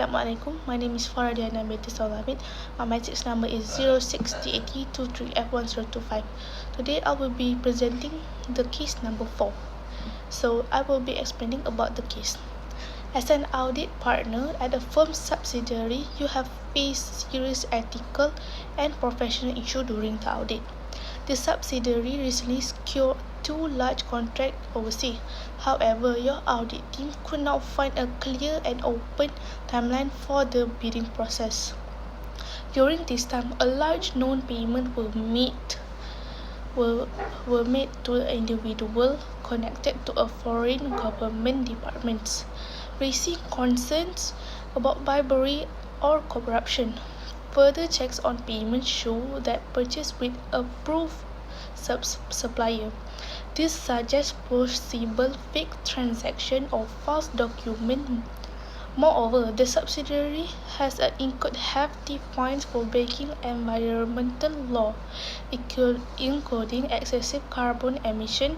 Assalamualaikum. My name is Faradiana binti Salamit. My matrix number is 06D8023F1025. Today I will be presenting the case number 4. So I will be explaining about the case. As an audit partner at a firm subsidiary, you have faced serious ethical and professional issues during the audit. The subsidiary recently secured 2 large contracts overseas. However, your audit team could not find a clear and open timeline for the bidding process. During this time, a large non-payment were made to an individual connected to a foreign government departments, raising concerns about bribery or corruption. Further checks on payments show that purchase with approved supplier. This suggests possible fake transaction or false document. Moreover, the subsidiary has incurred hefty fines for breaking environmental law, including excessive carbon emission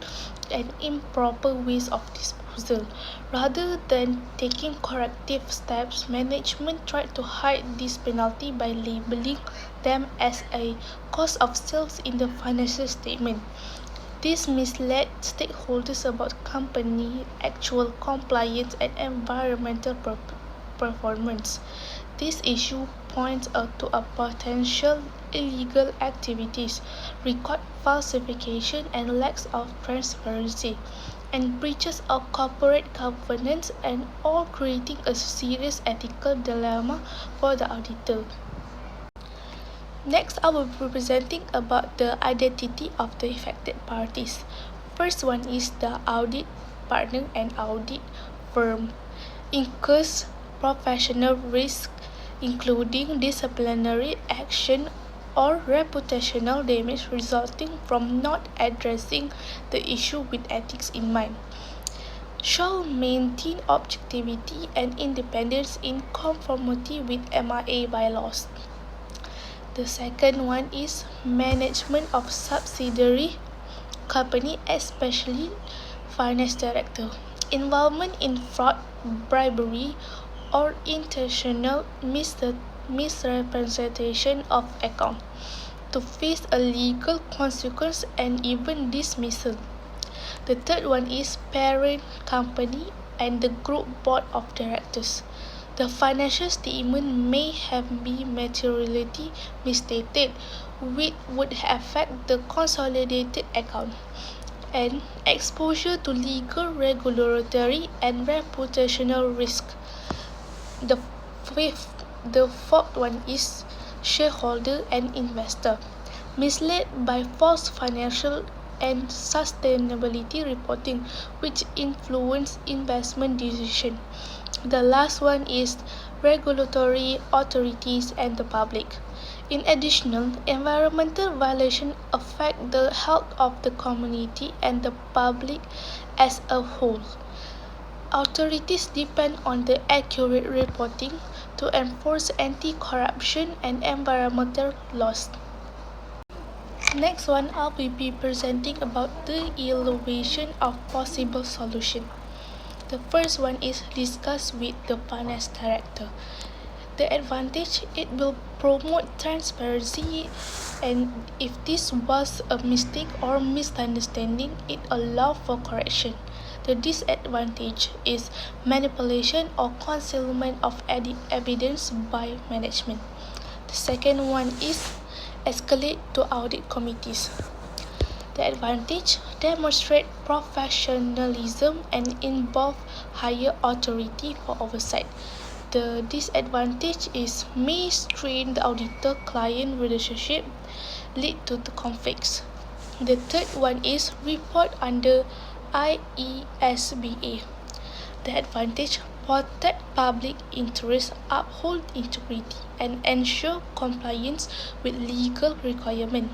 and improper waste of disposal. Rather than taking corrective steps, management tried to hide this penalty by labeling them as a cost of sales in the financial statement. This misled stakeholders about company actual compliance and environmental performance. This issue points out to a potential illegal activities, record falsification and lack of transparency, and breaches of corporate governance, and all creating a serious ethical dilemma for the auditor. Next, I will be presenting about the identity of the affected parties. First one is the audit partner and audit firm incurs professional risk, including disciplinary action or reputational damage resulting from not addressing the issue with ethics in mind. Shall maintain objectivity and independence in conformity with MIA bylaws. The second one is management of subsidiary company, especially finance director. Involvement in fraud, bribery, or intentional misrepresentation of account to face a legal consequence and even dismissal. The third one is parent company and the group board of directors. The financial statement may have been materially misstated, which would affect the consolidated account, and exposure to legal, regulatory, and reputational risk. The fourth one is shareholder and investor, misled by false financial and sustainability reporting, which influence investment decision. The last one is regulatory authorities and the public. In addition, environmental violations affect the health of the community and the public as a whole. Authorities depend on the accurate reporting to enforce anti-corruption and environmental laws. Next one, I will be presenting about the evaluation of possible solution. The first one is discussed with the finance director. The advantage, it will promote transparency, and if this was a mistake or misunderstanding, it allows for correction. The disadvantage is manipulation or concealment of evidence by management. The second one is escalate to audit committees. The advantage, demonstrate professionalism and involve higher authority for oversight. The disadvantage is may strain the auditor-client relationship, lead to the conflicts. The third one is report under IESBA. The advantage, protect public interest, uphold integrity, and ensure compliance with legal requirements.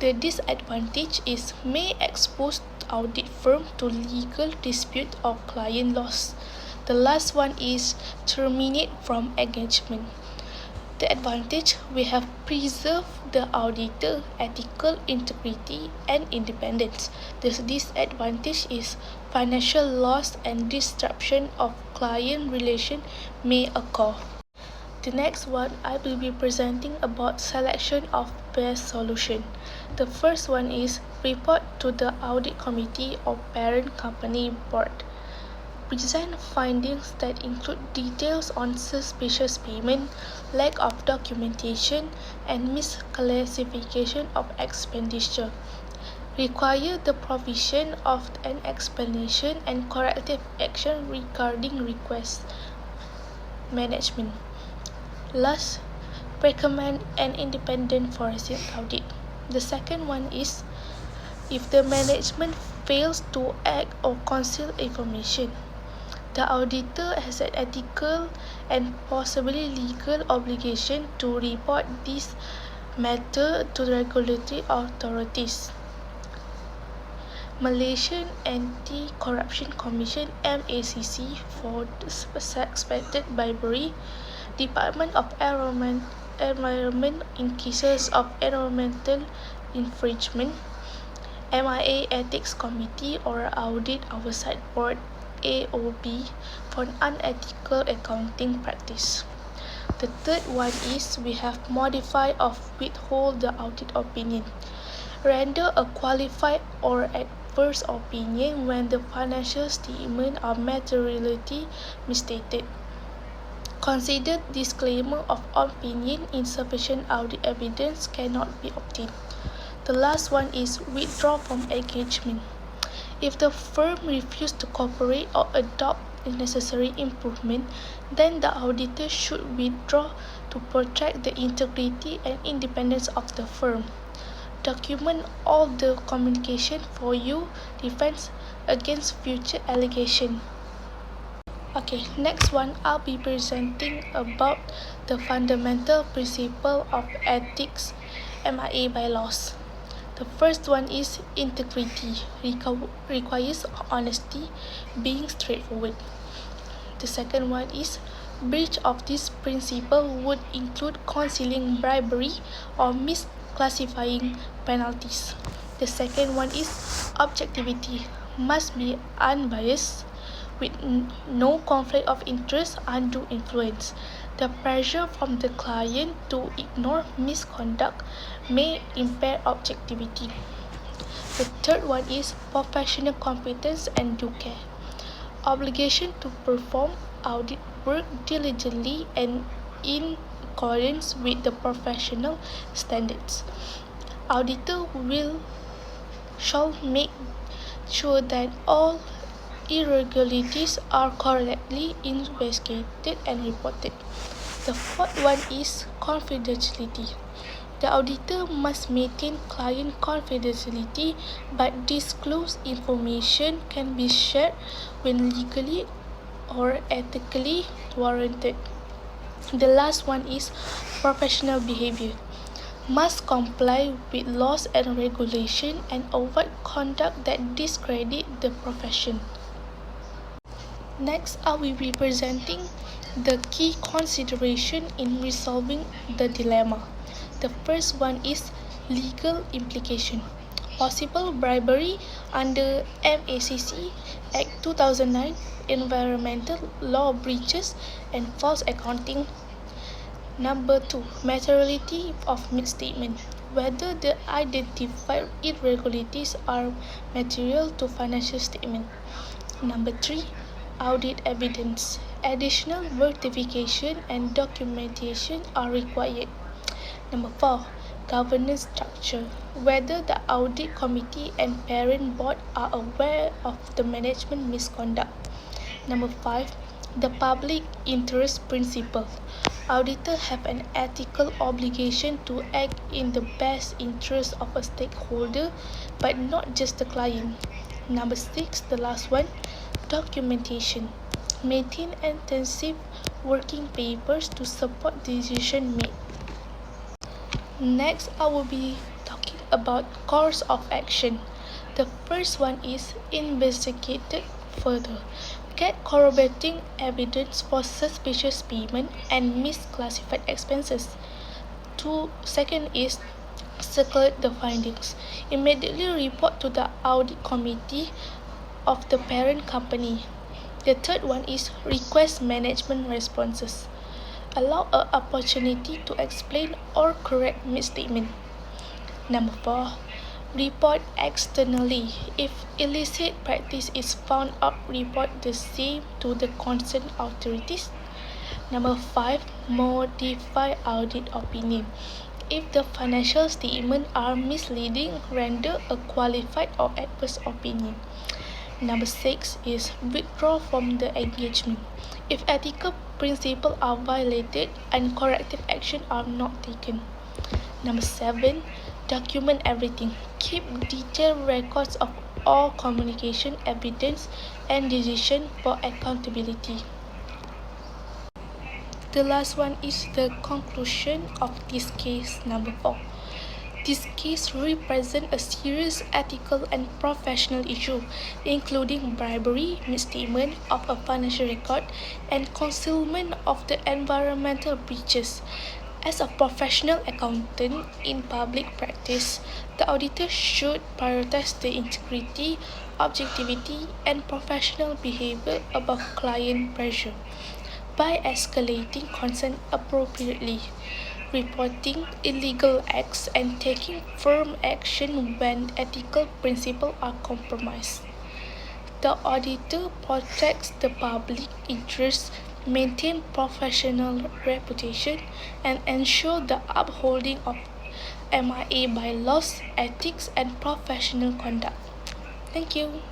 The disadvantage is may expose audit firm to legal dispute or client loss. The last one is terminate from engagement. The advantage, we have preserved the auditor ethical integrity and independence. The disadvantage is financial loss and disruption of client relation may occur. The next one, I will be presenting about selection of best solution. The first one is report to the audit committee or parent company board. Present findings that include details on suspicious payment, lack of documentation, and misclassification of expenditure. Require the provision of an explanation and corrective action regarding request management. Last, recommend an independent forensic audit. The second one is if the management fails to act or conceal information. The auditor has an ethical and possibly legal obligation to report this matter to regulatory authorities. Malaysian Anti-Corruption Commission (MACC) for suspected bribery, Department of Environment in cases of environmental infringement, MIA Ethics Committee or Audit Oversight Board AOB for unethical accounting practice. The third one is we have modify or withhold the audit opinion. Render a qualified or adverse opinion when the financial statements are materially misstated. Consider disclaimer of opinion insufficient audit evidence cannot be obtained. The last one is withdraw from engagement. If the firm refuses to cooperate or adopt the necessary improvement, then the auditor should withdraw to protect the integrity and independence of the firm. Document all the communication for your defense against future allegation. Okay, next one I'll be presenting about the fundamental principle of ethics MIA bylaws. The first one is integrity, requires honesty, being straightforward. The second one is breach of this principle would include concealing bribery or misclassifying penalties. The second one is objectivity, must be unbiased, with no conflict of interest, undue influence. The pressure from the client to ignore misconduct may impair objectivity. The third one is professional competence and due care. Obligation to perform audit work diligently and in accordance with the professional standards. Auditor shall make sure that all irregularities are correctly investigated and reported. The fourth one is confidentiality. The auditor must maintain client confidentiality, but disclosed information can be shared when legally or ethically warranted. The last one is professional behavior. Must comply with laws and regulation and avoid conduct that discredit the profession. Next, I will be presenting the key consideration in resolving the dilemma. The first one is legal implication. Possible bribery under MACC Act 2009, environmental law breaches and false accounting. Number 2, materiality of misstatement. Whether the identified irregularities are material to financial statement. Number 3, audit evidence. Additional verification and documentation are required. Number 4, governance structure. Whether the audit committee and parent board are aware of the management misconduct. Number 5, the public interest principle. Auditors have an ethical obligation to act in the best interest of a stakeholder, but not just the client. Number 6, the last one, documentation. Maintain intensive working papers to support decision made. Next, I will be talking about course of action. The first one is investigated further. Get corroborating evidence for suspicious payment and misclassified expenses. Second is circulate the findings. Immediately report to the audit committee of the parent company. The third one is request management responses. Allow an opportunity to explain or correct misstatement. Number 4. Report externally. If illicit practice is found out, report the same to the concerned authorities. Number 5. Modify audit opinion. If the financial statements are misleading, render a qualified or adverse opinion. Number 6 is withdraw from the engagement. If ethical principles are violated and corrective action are not taken. Number 7, document everything. Keep detailed records of all communication, evidence, and decision for accountability. The last one is the conclusion of this case, number 4. This case represents a serious ethical and professional issue, including bribery, misstatement of a financial record, and concealment of the environmental breaches. As a professional accountant in public practice, the auditor should prioritize the integrity, objectivity, and professional behavior above client pressure. By escalating concern appropriately, reporting illegal acts, and taking firm action when ethical principles are compromised. The auditor protects the public interest, maintains professional reputation, and ensures the upholding of MIA bylaws, ethics, and professional conduct. Thank you.